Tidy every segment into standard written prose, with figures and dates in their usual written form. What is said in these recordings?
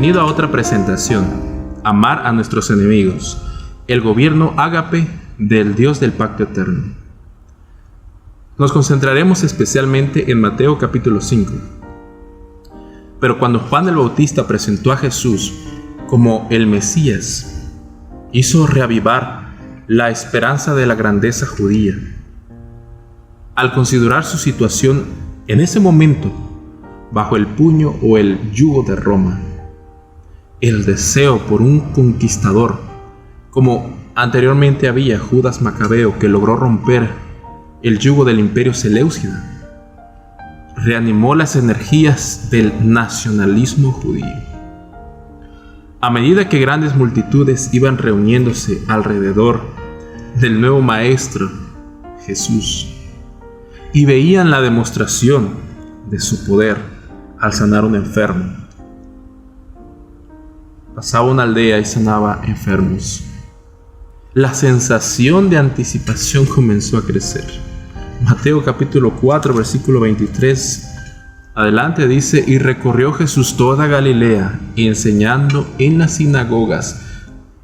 Bienvenido a otra presentación, Amar a nuestros enemigos, el gobierno ágape del Dios del pacto eterno. Nos concentraremos especialmente en Mateo capítulo 5. Pero cuando Juan el Bautista presentó a Jesús como el Mesías, hizo reavivar la esperanza de la grandeza judía. Al considerar su situación en ese momento, bajo el puño o el yugo de Roma, el deseo por un conquistador, como anteriormente había Judas Macabeo, que logró romper el yugo del imperio seleucida, reanimó las energías del nacionalismo judío. A medida que grandes multitudes iban reuniéndose alrededor del nuevo maestro, Jesús, y veían la demostración de su poder al sanar a un enfermo, pasaba una aldea y sanaba enfermos. La sensación de anticipación comenzó a crecer. Mateo capítulo 4, versículo 23, adelante dice: y recorrió Jesús toda Galilea, enseñando en las sinagogas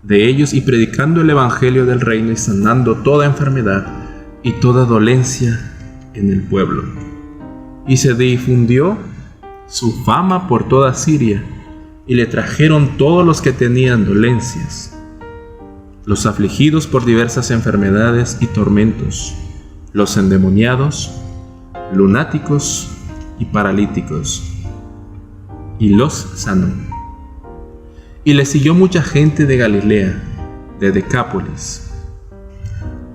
de ellos y predicando el evangelio del reino y sanando toda enfermedad y toda dolencia en el pueblo. Y se difundió su fama por toda Siria, y le trajeron todos los que tenían dolencias, los afligidos por diversas enfermedades y tormentos, los endemoniados, lunáticos y paralíticos, y los sanó. Y le siguió mucha gente de Galilea, de Decápolis,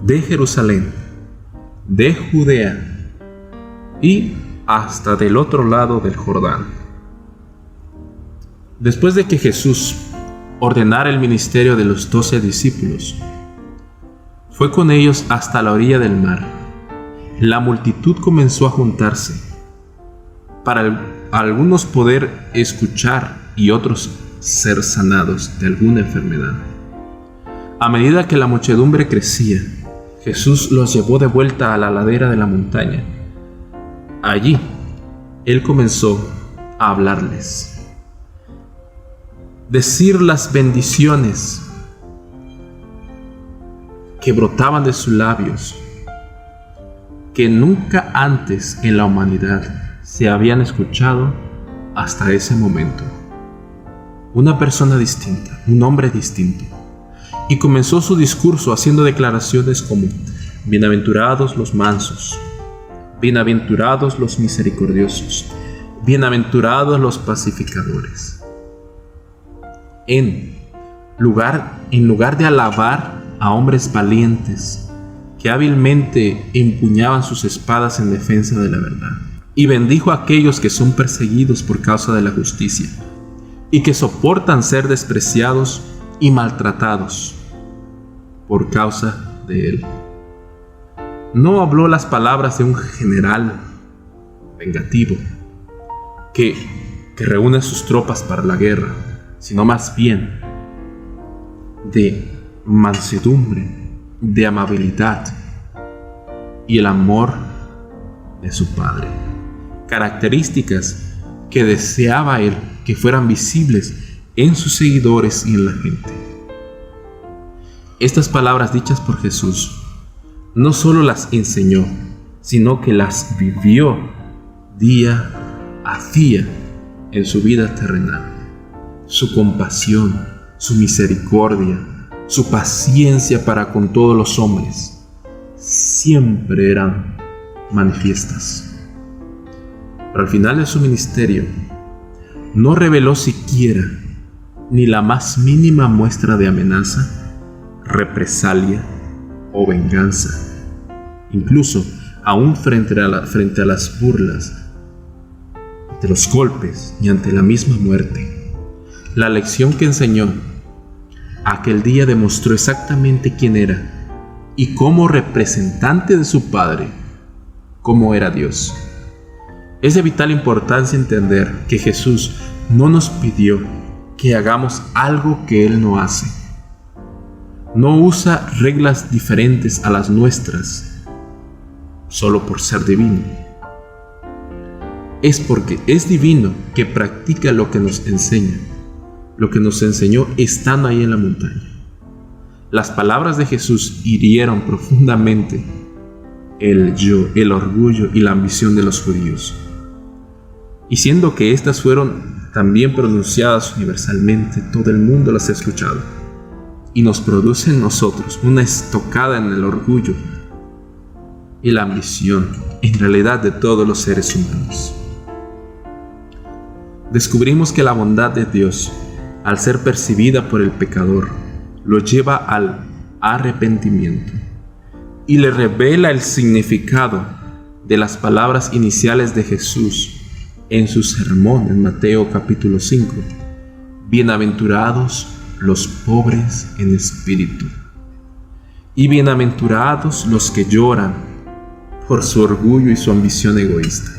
de Jerusalén, de Judea y hasta del otro lado del Jordán. Después de que Jesús ordenara el ministerio de los 12 discípulos, fue con ellos hasta la orilla del mar. La multitud comenzó a juntarse, para algunos poder escuchar y otros ser sanados de alguna enfermedad. A medida que la muchedumbre crecía, Jesús los llevó de vuelta a la ladera de la montaña. Allí, Él comenzó a hablarles, decir las bendiciones que brotaban de sus labios, que nunca antes en la humanidad se habían escuchado hasta ese momento. Una persona distinta, un hombre distinto. Y comenzó su discurso haciendo declaraciones como: bienaventurados los mansos, bienaventurados los misericordiosos, bienaventurados los pacificadores. En lugar de alabar a hombres valientes que hábilmente empuñaban sus espadas en defensa de la verdad, y bendijo a aquellos que son perseguidos por causa de la justicia y que soportan ser despreciados y maltratados por causa de Él. No habló las palabras de un general vengativo que reúne sus tropas para la guerra, sino más bien de mansedumbre, de amabilidad y el amor de su Padre. Características que deseaba Él que fueran visibles en sus seguidores y en la gente. Estas palabras dichas por Jesús no solo las enseñó, sino que las vivió día a día en su vida terrenal. Su compasión, su misericordia, su paciencia para con todos los hombres siempre eran manifiestas. Pero al final de su ministerio no reveló siquiera ni la más mínima muestra de amenaza, represalia o venganza. Incluso aún frente a las burlas, ante los golpes y ante la misma muerte. La lección que enseñó aquel día demostró exactamente quién era y como representante de su Padre, cómo era Dios. Es de vital importancia entender que Jesús no nos pidió que hagamos algo que Él no hace. No usa reglas diferentes a las nuestras solo por ser divino. Es porque es divino que practica lo que nos enseña. lo que nos enseñó estando ahí en la montaña. Las palabras de Jesús hirieron profundamente el yo, el orgullo y la ambición de los judíos. Y siendo que estas fueron también pronunciadas universalmente, todo el mundo las ha escuchado. Y nos produce en nosotros una estocada en el orgullo y la ambición, en realidad de todos los seres humanos. Descubrimos que la bondad de Dios, al ser percibida por el pecador, lo lleva al arrepentimiento y le revela el significado de las palabras iniciales de Jesús en su sermón en Mateo capítulo 5. Bienaventurados los pobres en espíritu, y bienaventurados los que lloran por su orgullo y su ambición egoísta.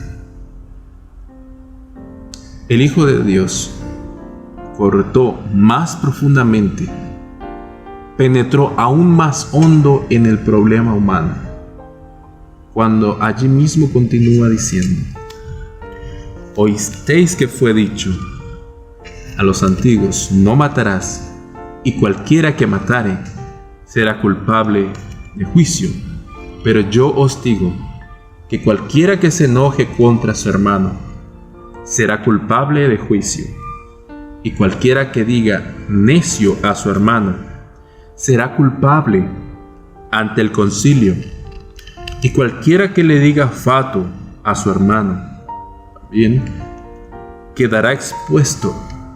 El Hijo de Dios cortó más profundamente, penetró aún más hondo en el problema humano, cuando allí mismo continúa diciendo: oísteis que fue dicho a los antiguos, no matarás, y cualquiera que matare será culpable de juicio. Pero yo os digo que cualquiera que se enoje contra su hermano será culpable de juicio, y cualquiera que diga necio a su hermano será culpable ante el concilio, y cualquiera que le diga fatuo a su hermano también quedará expuesto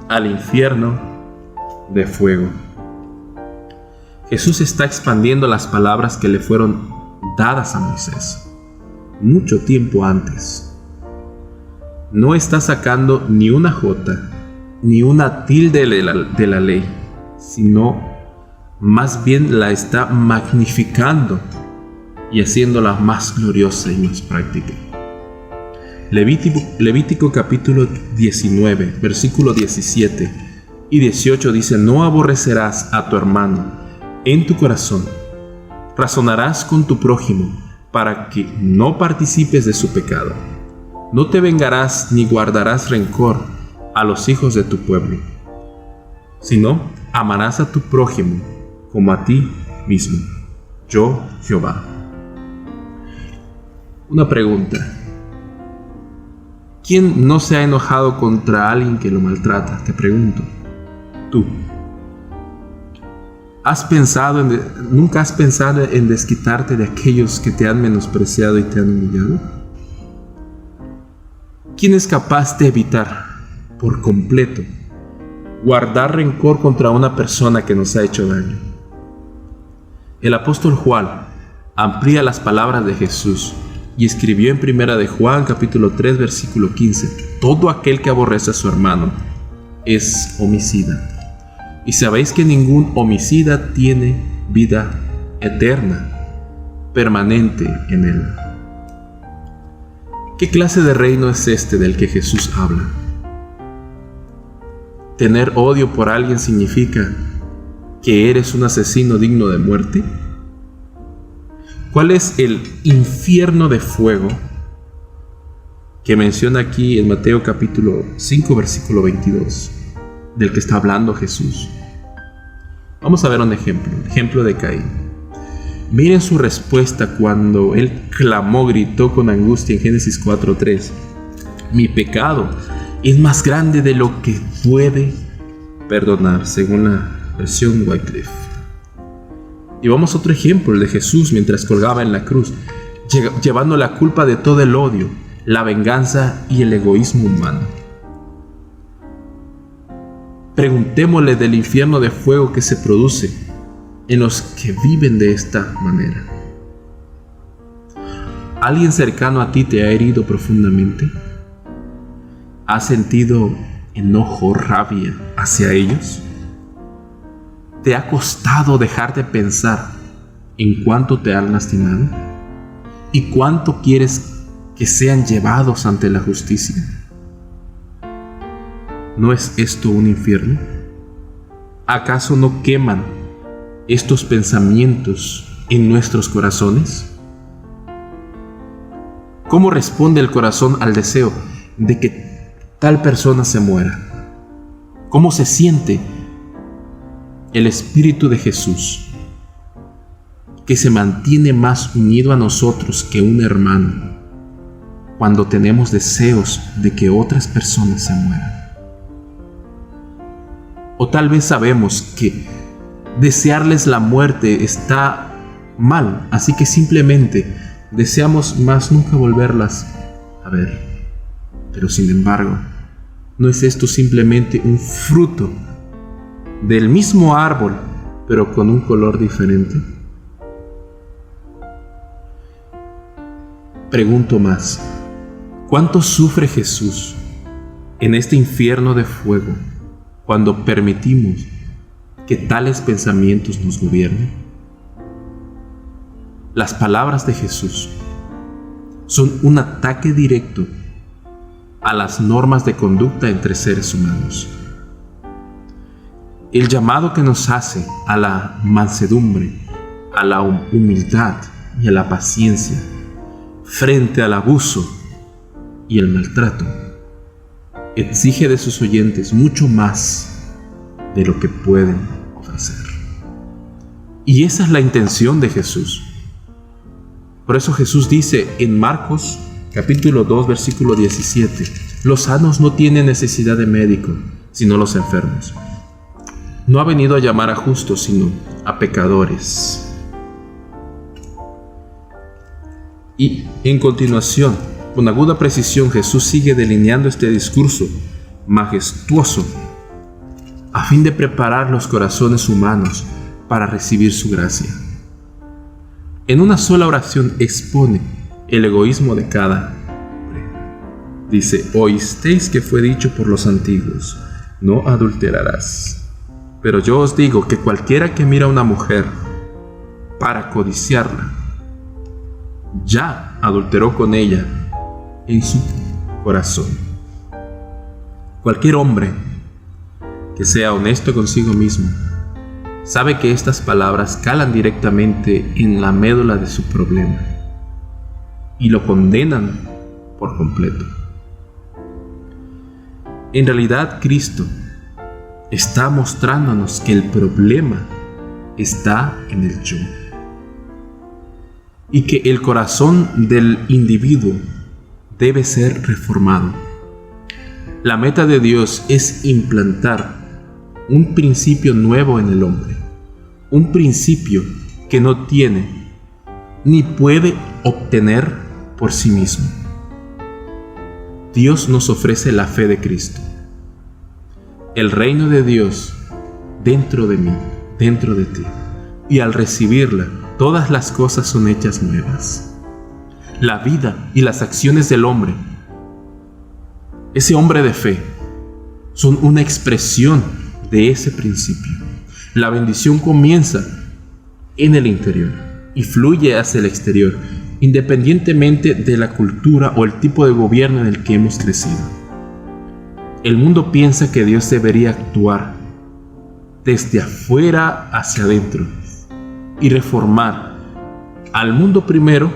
al infierno de fuego. Jesús está expandiendo las palabras que le fueron dadas a Moisés mucho tiempo antes. No está sacando ni una jota ni una tilde de la ley, sino más bien la está magnificando y haciéndola más gloriosa y más práctica. Levítico capítulo 19, versículo 17 y 18 dice: no aborrecerás a tu hermano en tu corazón, razonarás con tu prójimo para que no participes de su pecado. No te vengarás ni guardarás rencor a los hijos de tu pueblo, sino amarás a tu prójimo como a ti mismo. Yo, Jehová. Una pregunta: ¿quién no se ha enojado contra alguien que lo maltrata? Te pregunto. Tú. ¿Nunca has pensado en desquitarte de aquellos que te han menospreciado y te han humillado? ¿Quién es capaz de evitar por completo guardar rencor contra una persona que nos ha hecho daño? El apóstol Juan amplía las palabras de Jesús y escribió en 1 de Juan capítulo 3 versículo 15: todo aquel que aborrece a su hermano es homicida. Y sabéis que ningún homicida tiene vida eterna, permanente en él. ¿Qué clase de reino es este del que Jesús habla? ¿Tener odio por alguien significa que eres un asesino digno de muerte? ¿Cuál es el infierno de fuego que menciona aquí en Mateo capítulo 5 versículo 22, del que está hablando Jesús? Vamos a ver un ejemplo, el ejemplo de Caín. Miren su respuesta cuando él clamó, gritó con angustia en Génesis 4:3: mi pecado es más grande de lo que puede perdonar, según la versión Wycliffe. Y vamos a otro ejemplo, el de Jesús mientras colgaba en la cruz, llevando la culpa de todo el odio, la venganza y el egoísmo humano. Preguntémosle del infierno de fuego que se produce en los que viven de esta manera. ¿Alguien cercano a ti te ha herido profundamente? ¿Has sentido enojo, rabia hacia ellos? ¿Te ha costado dejar de pensar en cuánto te han lastimado? ¿Y cuánto quieres que sean llevados ante la justicia? ¿No es esto un infierno? ¿Acaso no queman estos pensamientos en nuestros corazones? ¿Cómo responde el corazón al deseo de que tal persona se muera? ¿Cómo se siente el Espíritu de Jesús, que se mantiene más unido a nosotros que un hermano cuando tenemos deseos de que otras personas se mueran? O tal vez sabemos que desearles la muerte está mal, así que simplemente deseamos más nunca volverlas a ver. Pero sin embargo, ¿no es esto simplemente un fruto del mismo árbol, pero con un color diferente? Pregunto más, ¿cuánto sufre Jesús en este infierno de fuego cuando permitimos que tales pensamientos nos gobiernen? Las palabras de Jesús son un ataque directo a las normas de conducta entre seres humanos. El llamado que nos hace a la mansedumbre, a la humildad y a la paciencia frente al abuso y el maltrato exige de sus oyentes mucho más de lo que pueden ofrecer. Y esa es la intención de Jesús. Por eso Jesús dice en Marcos capítulo 2 versículo 17: los sanos no tienen necesidad de médico, sino los enfermos. No ha venido a llamar a justos, sino a pecadores. Y en continuación, con aguda precisión, Jesús sigue delineando este discurso majestuoso a fin de preparar los corazones humanos para recibir su gracia. En una sola oración expone el egoísmo de cada hombre. Dice: oísteis que fue dicho por los antiguos, no adulterarás. Pero yo os digo que cualquiera que mira a una mujer para codiciarla, ya adulteró con ella en su corazón. Cualquier hombre que sea honesto consigo mismo sabe que estas palabras calan directamente en la médula de su problema y lo condenan por completo. En realidad, Cristo está mostrándonos que el problema está en el yo y que el corazón del individuo debe ser reformado. La meta de Dios es implantar un principio nuevo en el hombre, un principio que no tiene ni puede obtener por sí mismo. Dios nos ofrece la fe de Cristo, el reino de Dios dentro de mí, dentro de ti, y al recibirla, todas las cosas son hechas nuevas. La vida y las acciones del hombre, ese hombre de fe, son una expresión de ese principio. La bendición comienza en el interior y fluye hacia el exterior, independientemente de la cultura o el tipo de gobierno en el que hemos crecido. El mundo piensa que Dios debería actuar desde afuera hacia adentro y reformar al mundo primero,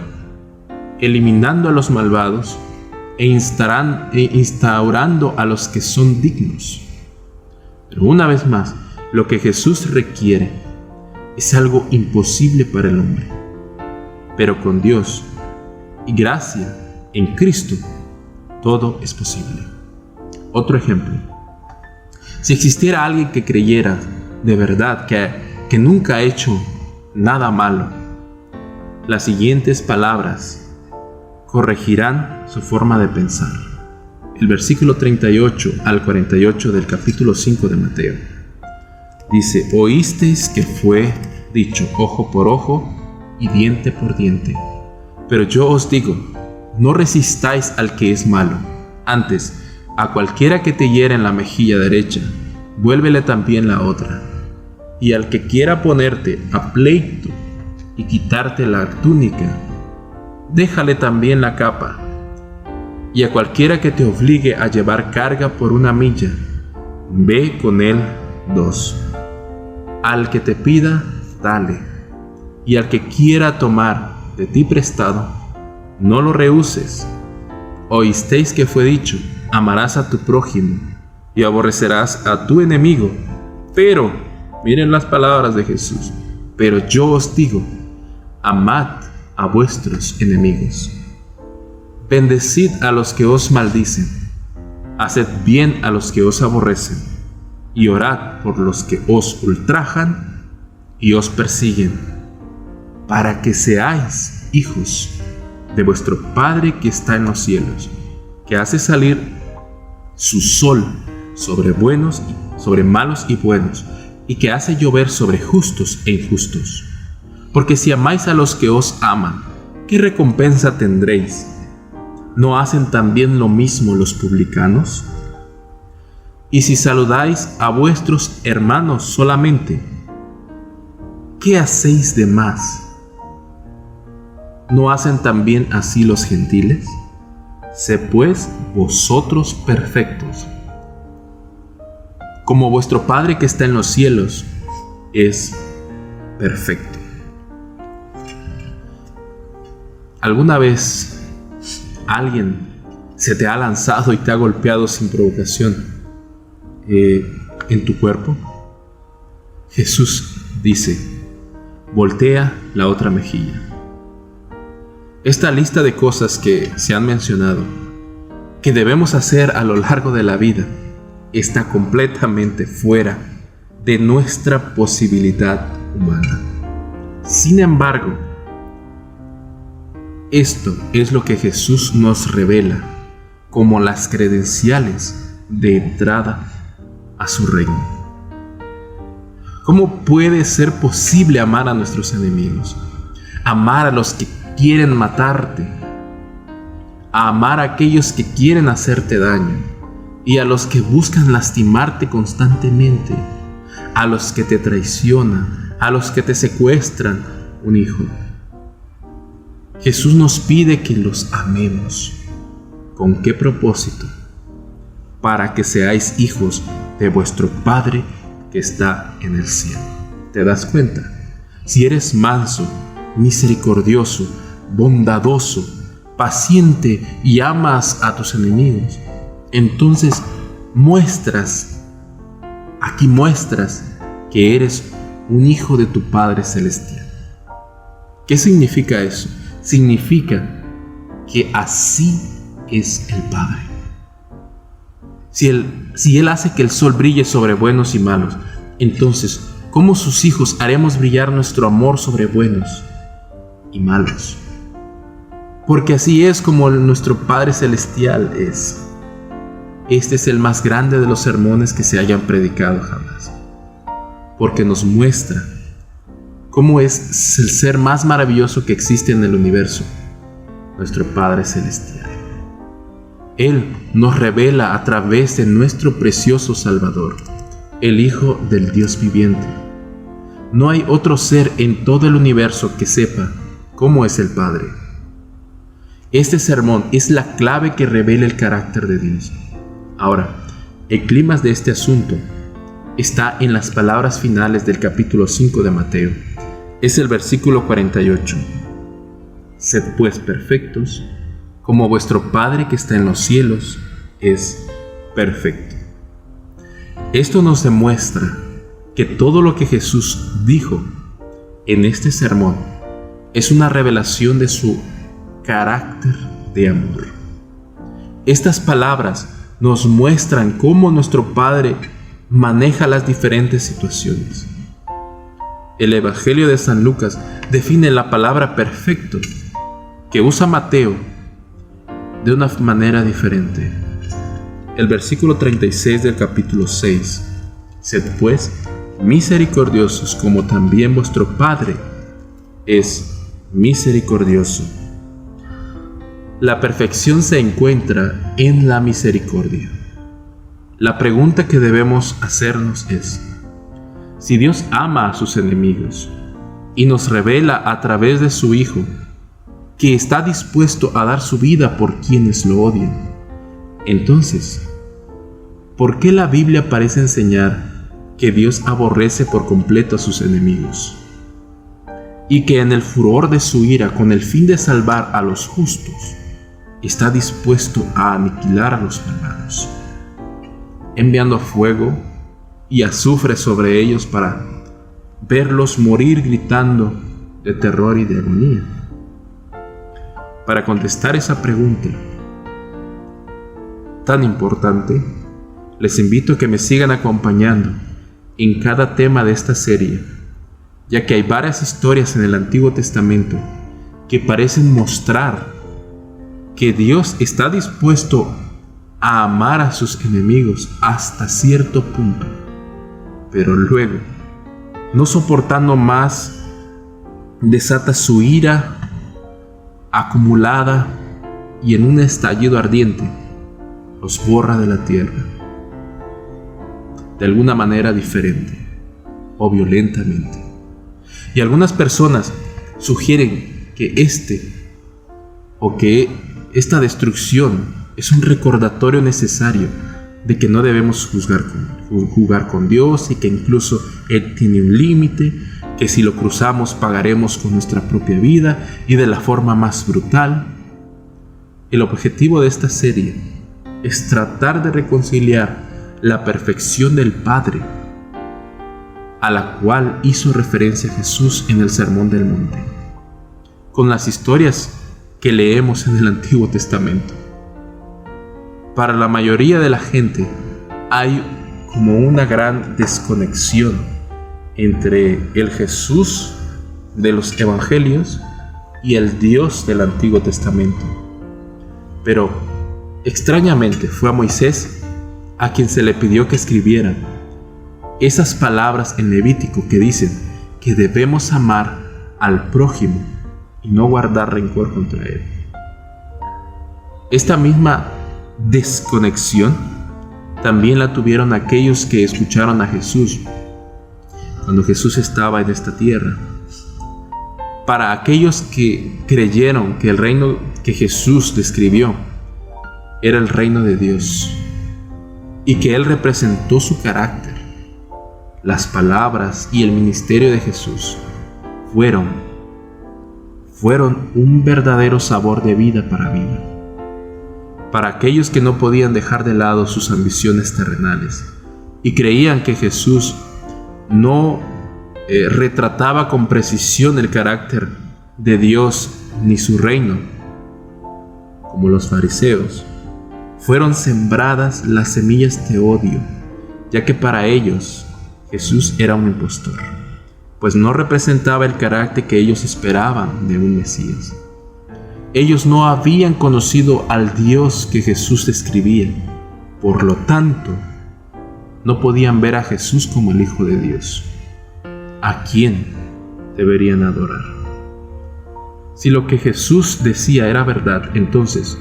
eliminando a los malvados e instaurando a los que son dignos. Pero una vez más, lo que Jesús requiere es algo imposible para el hombre. Pero con Dios y gracia en Cristo, todo es posible. Otro ejemplo. Si existiera alguien que creyera de verdad que nunca ha hecho nada malo, las siguientes palabras corregirán su forma de pensar. El versículo 38 al 48 del capítulo 5 de Mateo dice: oísteis que fue dicho ojo por ojo y diente por diente. Pero yo os digo, no resistáis al que es malo. Antes, a cualquiera que te hiera en la mejilla derecha, vuélvele también la otra. Y al que quiera ponerte a pleito y quitarte la túnica, déjale también la capa. Y a cualquiera que te obligue a llevar carga por 1 milla, ve con él 2. Al que te pida, dale. Y al que quiera tomar de ti prestado, no lo rehuses. Oísteis que fue dicho: amarás a tu prójimo y aborrecerás a tu enemigo. Pero, miren las palabras de Jesús, pero yo os digo, amad a vuestros enemigos. Bendecid a los que os maldicen, haced bien a los que os aborrecen, y orad por los que os ultrajan y os persiguen, para que seáis hijos de vuestro Padre que está en los cielos, que hace salir su sol sobre malos y buenos, y que hace llover sobre justos e injustos. Porque si amáis a los que os aman, ¿qué recompensa tendréis? ¿No hacen también lo mismo los publicanos? Y si saludáis a vuestros hermanos solamente, ¿qué hacéis de más? ¿No hacen también así los gentiles? Sed pues vosotros perfectos, como vuestro Padre que está en los cielos es perfecto. ¿Alguna vez alguien se te ha lanzado y te ha golpeado sin provocación en tu cuerpo? Jesús dice, voltea la otra mejilla. Esta lista de cosas que se han mencionado, que debemos hacer a lo largo de la vida, está completamente fuera de nuestra posibilidad humana. Sin embargo, esto es lo que Jesús nos revela como las credenciales de entrada a su reino. ¿Cómo puede ser posible amar a nuestros enemigos? Amar a los que quieren matarte, a amar a aquellos que quieren hacerte daño y a los que buscan lastimarte constantemente, a los que te traicionan, a los que te secuestran un hijo. Jesús nos pide que los amemos. ¿Con qué propósito? Para que seáis hijos de vuestro Padre que está en el cielo. ¿Te das cuenta? Si eres manso, misericordioso, bondadoso, paciente y amas a tus enemigos, entonces muestras que eres un hijo de tu Padre celestial. ¿Qué significa eso? Significa que así es el Padre. Si Él hace que el sol brille sobre buenos y malos, entonces, ¿cómo sus hijos haremos brillar nuestro amor sobre buenos y malos? Porque así es como nuestro Padre celestial es. Este es el más grande de los sermones que se hayan predicado jamás, porque nos muestra cómo es el ser más maravilloso que existe en el universo, nuestro Padre celestial. Él nos revela a través de nuestro precioso Salvador, el Hijo del Dios viviente. No hay otro ser en todo el universo que sepa cómo es el Padre. Este sermón es la clave que revela el carácter de Dios. Ahora, el clímax de este asunto está en las palabras finales del capítulo 5 de Mateo. Es el versículo 48. Sed pues perfectos, como vuestro Padre que está en los cielos es perfecto. Esto nos demuestra que todo lo que Jesús dijo en este sermón es una revelación de su carácter de amor. Estas palabras nos muestran cómo nuestro Padre maneja las diferentes situaciones. El Evangelio de San Lucas define la palabra perfecto que usa Mateo de una manera diferente. El versículo 36 del capítulo 6. Sed pues misericordiosos como también vuestro Padre es misericordioso. La perfección se encuentra en la misericordia. La pregunta que debemos hacernos es: si Dios ama a sus enemigos y nos revela a través de su Hijo que está dispuesto a dar su vida por quienes lo odian, entonces, ¿por qué la Biblia parece enseñar que Dios aborrece por completo a sus enemigos y que en el furor de su ira, con el fin de salvar a los justos, está dispuesto a aniquilar a los malvados? enviando fuego y azufre sobre ellos para verlos morir gritando de terror y de agonía. Para contestar esa pregunta tan importante, les invito a que me sigan acompañando en cada tema de esta serie, ya que hay varias historias en el Antiguo Testamento que parecen mostrar que Dios está dispuesto a amar a sus enemigos hasta cierto punto, pero luego, no soportando más, desata su ira acumulada y en un estallido ardiente los borra de la tierra, de alguna manera diferente o violentamente. Y algunas personas sugieren que esta destrucción es un recordatorio necesario de que no debemos jugar con Dios y que incluso Él tiene un límite, que si lo cruzamos pagaremos con nuestra propia vida y de la forma más brutal. El objetivo de esta serie es tratar de reconciliar la perfección del Padre, a la cual hizo referencia Jesús en el Sermón del Monte, con las historias que leemos en el Antiguo Testamento. Para la mayoría de la gente hay como una gran desconexión entre el Jesús de los Evangelios y el Dios del Antiguo Testamento. Pero extrañamente fue a Moisés a quien se le pidió que escribiera esas palabras en Levítico que dicen que debemos amar al prójimo y no guardar rencor contra él. Esta misma desconexión también la tuvieron aquellos que escucharon a Jesús cuando Jesús estaba en esta tierra. Para aquellos que creyeron que el reino que Jesús describió era el reino de Dios y que Él representó su carácter, las palabras y el ministerio de Jesús fueron un verdadero sabor de vida para vida. Para aquellos que no podían dejar de lado sus ambiciones terrenales y creían que Jesús no retrataba con precisión el carácter de Dios ni su reino, como los fariseos, fueron sembradas las semillas de odio, ya que para ellos Jesús era un impostor, pues no representaba el carácter que ellos esperaban de un Mesías. Ellos no habían conocido al Dios que Jesús describía, por lo tanto, no podían ver a Jesús como el Hijo de Dios, a quien deberían adorar. Si lo que Jesús decía era verdad, entonces,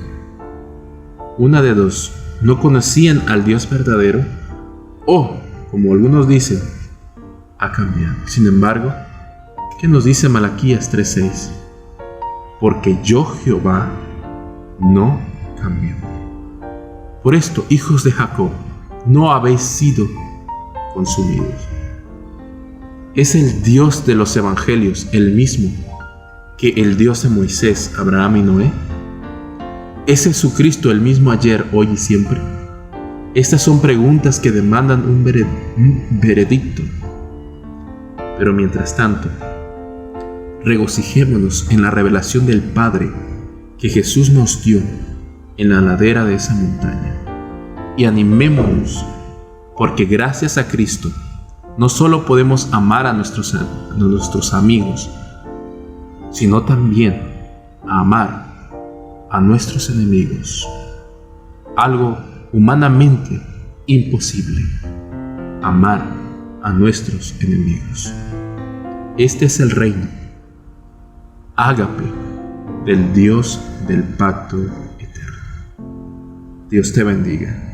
una de dos, no conocían al Dios verdadero, o, como algunos dicen, ha cambiado. Sin embargo, ¿qué nos dice Malaquías 3:6? Porque yo, Jehová, no cambio. Por esto, hijos de Jacob, no habéis sido consumidos. Es el Dios de los evangelios el mismo que el Dios de Moisés, Abraham y Noé. ¿Es Jesucristo el mismo ayer, hoy y siempre? Estas son preguntas que demandan un veredicto. Pero mientras tanto, regocijémonos en la revelación del Padre que Jesús nos dio en la ladera de esa montaña. Y animémonos, porque gracias a Cristo no solo podemos amar a nuestros amigos, sino también a amar a nuestros enemigos. Algo humanamente imposible: amar a nuestros enemigos. Este es el reino ágape del Dios del pacto eterno. Dios te bendiga.